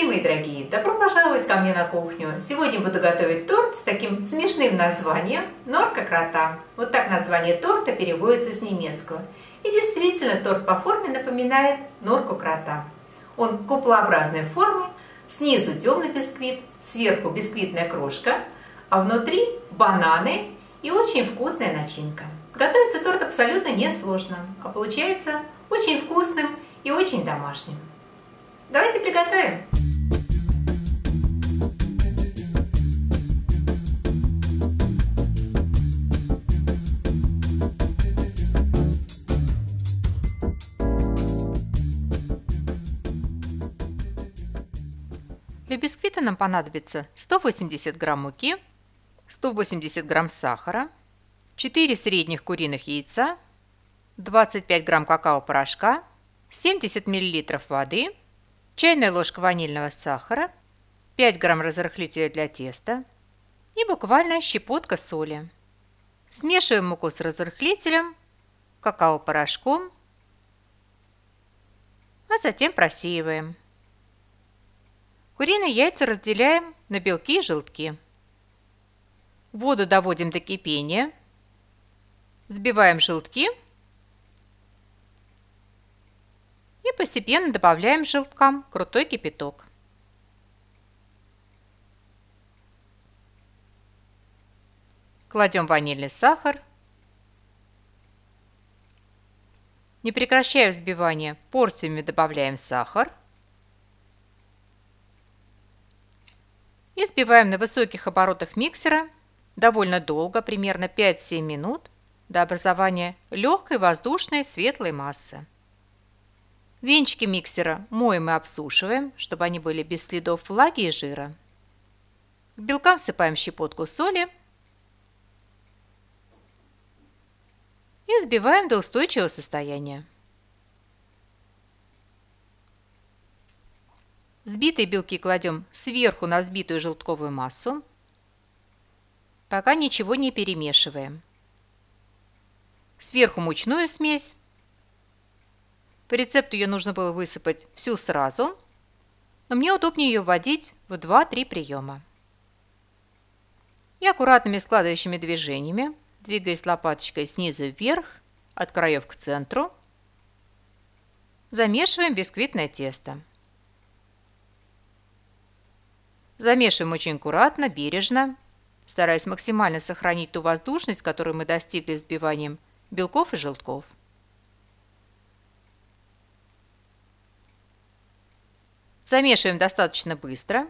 Здравствуйте, мои дорогие! Добро пожаловать ко мне на кухню! Сегодня буду готовить торт с таким смешным названием «Норка крота». Вот так название торта переводится с немецкого. И действительно, торт по форме напоминает норку крота. Он куполообразной формы, снизу темный бисквит, сверху бисквитная крошка, а внутри бананы и очень вкусная начинка. Готовится торт абсолютно несложно, а получается очень вкусным и очень домашним. Давайте приготовим. Для бисквита нам понадобится 180 грамм муки, 180 грамм сахара, 4 средних куриных яйца, 25 грамм какао-порошка, 70 миллилитров воды, чайная ложка ванильного сахара, 5 грамм разрыхлителя для теста и буквально щепотка соли. Смешиваем муку с разрыхлителем, какао-порошком, а затем просеиваем. Куриные яйца разделяем на белки и желтки. Воду доводим до кипения, взбиваем желтки и постепенно добавляем желткам крутой кипяток. Кладем ванильный сахар. Не прекращая взбивания, порциями добавляем сахар. И взбиваем на высоких оборотах миксера довольно долго, примерно 5-7 минут, до образования легкой воздушной светлой массы. Венчики миксера моем и обсушиваем, чтобы они были без следов влаги и жира. К белкам всыпаем щепотку соли и взбиваем до устойчивого состояния. Взбитые белки кладем сверху на взбитую желтковую массу, пока ничего не перемешиваем. Сверху мучную смесь. По рецепту ее нужно было высыпать всю сразу, но мне удобнее ее вводить в 2-3 приема. И аккуратными складывающими движениями, двигаясь лопаточкой снизу вверх, от краев к центру, замешиваем бисквитное тесто. Замешиваем очень аккуратно, бережно, стараясь максимально сохранить ту воздушность, которую мы достигли взбиванием белков и желтков. Замешиваем достаточно быстро,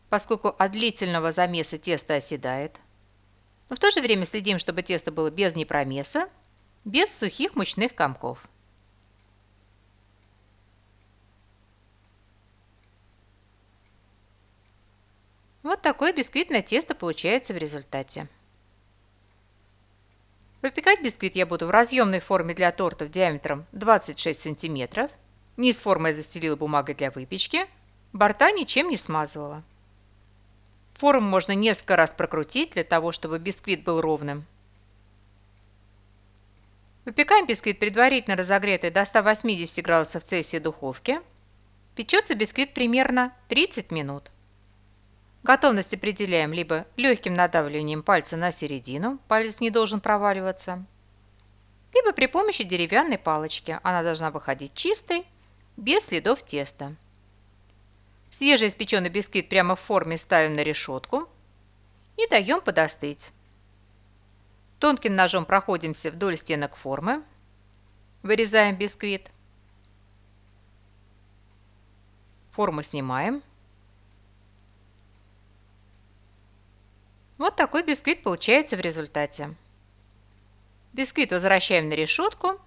поскольку от длительного замеса тесто оседает. Но в то же время следим, чтобы тесто было без непромеса, без сухих мучных комков. Вот такое бисквитное тесто получается в результате. Выпекать бисквит я буду в разъемной форме для тортов диаметром 26 см. Низ формы я застелила бумагой для выпечки, борта ничем не смазывала. Форму можно несколько раз прокрутить для того, чтобы бисквит был ровным. Выпекаем бисквит предварительно разогретой до 180 градусов Цельсия духовке. Печется бисквит примерно 30 минут. Готовность определяем либо легким надавливанием пальца на середину, палец не должен проваливаться, либо при помощи деревянной палочки. Она должна выходить чистой, без следов теста. Свежеиспеченный бисквит прямо в форме ставим на решетку и даем подостыть. Тонким ножом проходимся вдоль стенок формы, вырезаем бисквит. Форму снимаем. Вот такой бисквит получается в результате. Бисквит возвращаем на решетку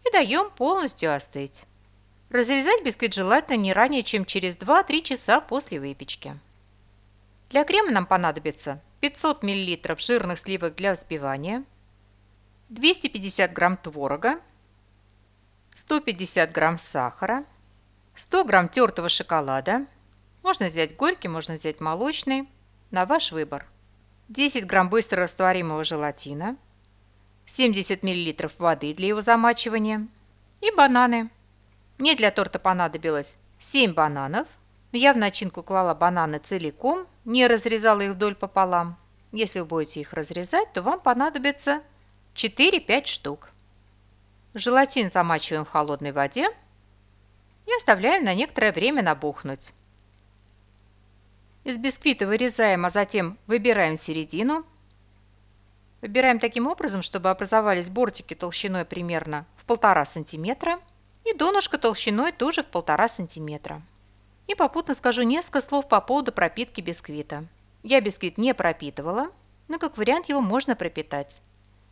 и даем полностью остыть. Разрезать бисквит желательно не ранее, чем через 2-3 часа после выпечки. Для крема нам понадобится 500 мл жирных сливок для взбивания, 250 грамм творога, 150 грамм сахара, 100 грамм тертого шоколада. Можно взять горький, можно взять молочный, на ваш выбор. 10 грамм быстро растворимого желатина, 70 мл воды для его замачивания и бананы. Мне для торта понадобилось 7 бананов, Я в начинку клала бананы целиком, не разрезала их вдоль пополам. Если вы будете их разрезать, то вам понадобится 4-5 штук. Желатин замачиваем в холодной воде и оставляем на некоторое время набухнуть. Из бисквита вырезаем, а затем выбираем середину. Выбираем таким образом, чтобы образовались бортики толщиной примерно в 1,5 см и донышко толщиной тоже в 1,5 см. И попутно скажу несколько слов по поводу пропитки бисквита. Я бисквит не пропитывала, но как вариант его можно пропитать.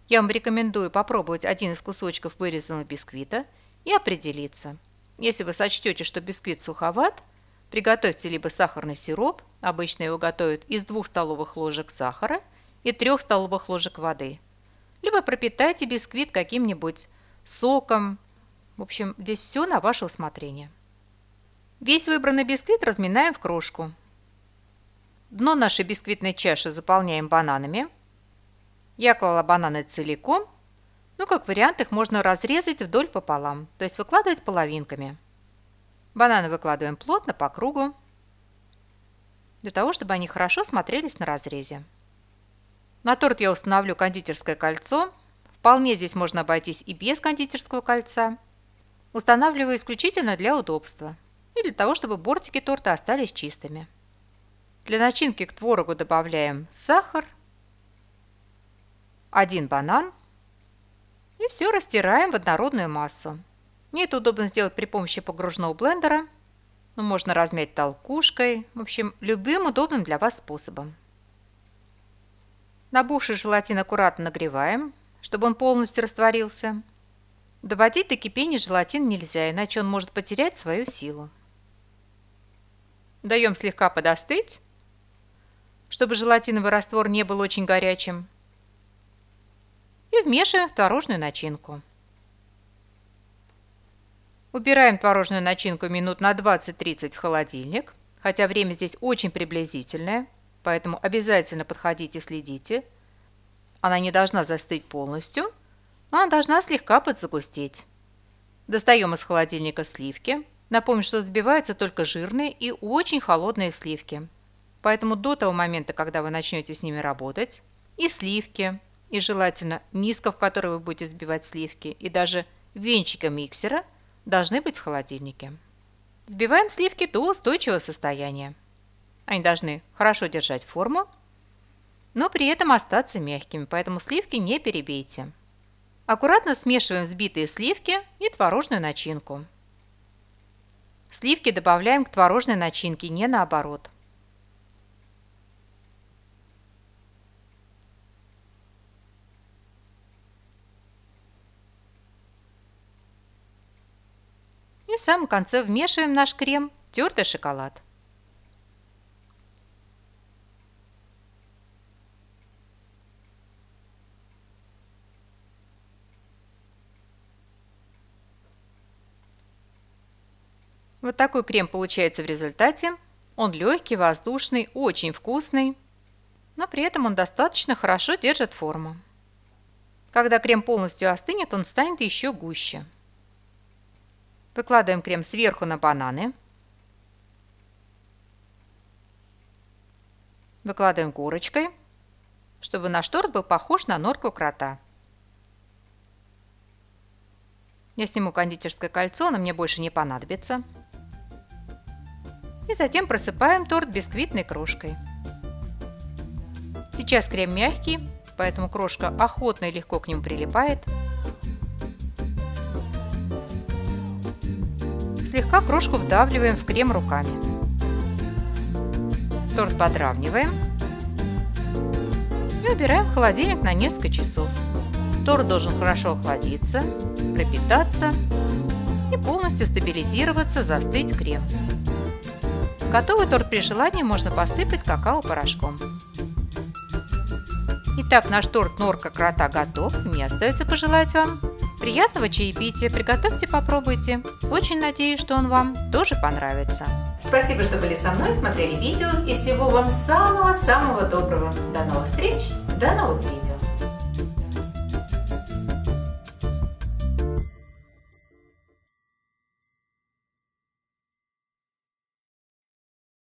Я вам рекомендую попробовать один из кусочков вырезанного бисквита и определиться. Если вы сочтете, что бисквит суховат, приготовьте либо сахарный сироп, обычно его готовят из 2 столовых ложек сахара и 3 столовых ложек воды. Либо пропитайте бисквит каким-нибудь соком. В общем, здесь все на ваше усмотрение. Весь выбранный бисквит разминаем в крошку. Дно нашей бисквитной чаши заполняем бананами. Я клала бананы целиком, но как вариант их можно разрезать вдоль пополам, то есть выкладывать половинками. Бананы выкладываем плотно по кругу, для того, чтобы они хорошо смотрелись на разрезе. На торт я установлю кондитерское кольцо. Вполне здесь можно обойтись и без кондитерского кольца. Устанавливаю исключительно для удобства и для того, чтобы бортики торта остались чистыми. Для начинки к творогу добавляем сахар, 1 банан и все растираем в однородную массу. Мне это удобно сделать при помощи погружного блендера, но можно размять толкушкой, в общем, любым удобным для вас способом. Набухший желатин аккуратно нагреваем, чтобы он полностью растворился. Доводить до кипения желатин нельзя, иначе он может потерять свою силу. Даем слегка подостыть, чтобы желатиновый раствор не был очень горячим. И вмешиваем в творожную начинку. Убираем творожную начинку минут на 20-30 в холодильник, хотя время здесь очень приблизительное, поэтому обязательно подходите и следите. Она не должна застыть полностью, но она должна слегка подзагустеть. Достаем из холодильника сливки. Напомню, что взбиваются только жирные и очень холодные сливки. Поэтому до того момента, когда вы начнете с ними работать, и сливки, и желательно миска, в которой вы будете взбивать сливки, и даже венчика миксера должны быть в холодильнике. Взбиваем сливки до устойчивого состояния. Они должны хорошо держать форму, но при этом остаться мягкими, поэтому сливки не перебейте. Аккуратно смешиваем взбитые сливки и творожную начинку. Сливки добавляем к творожной начинке, не наоборот. И в самом конце вмешиваем наш крем в тертый шоколад. Вот такой крем получается в результате. Он легкий, воздушный, очень вкусный, но при этом он достаточно хорошо держит форму. Когда крем полностью остынет, он станет еще гуще. Выкладываем крем сверху на бананы. Выкладываем горочкой, чтобы наш торт был похож на норку крота. Я сниму кондитерское кольцо, оно мне больше не понадобится. И затем просыпаем торт бисквитной крошкой. Сейчас крем мягкий, поэтому крошка охотно и легко к нему прилипает. Слегка крошку вдавливаем в крем руками. Торт подравниваем и убираем в холодильник на несколько часов. Торт должен хорошо охладиться, пропитаться и полностью стабилизироваться, застыть крем. Готовый торт при желании можно посыпать какао-порошком. Итак, наш торт норка крота готов. Мне остается пожелать вам приятного чаепития. Приготовьте, попробуйте. Очень надеюсь, что он вам тоже понравится. Спасибо, что были со мной, смотрели видео, и всего вам самого-самого доброго. До новых встреч, до новых видео.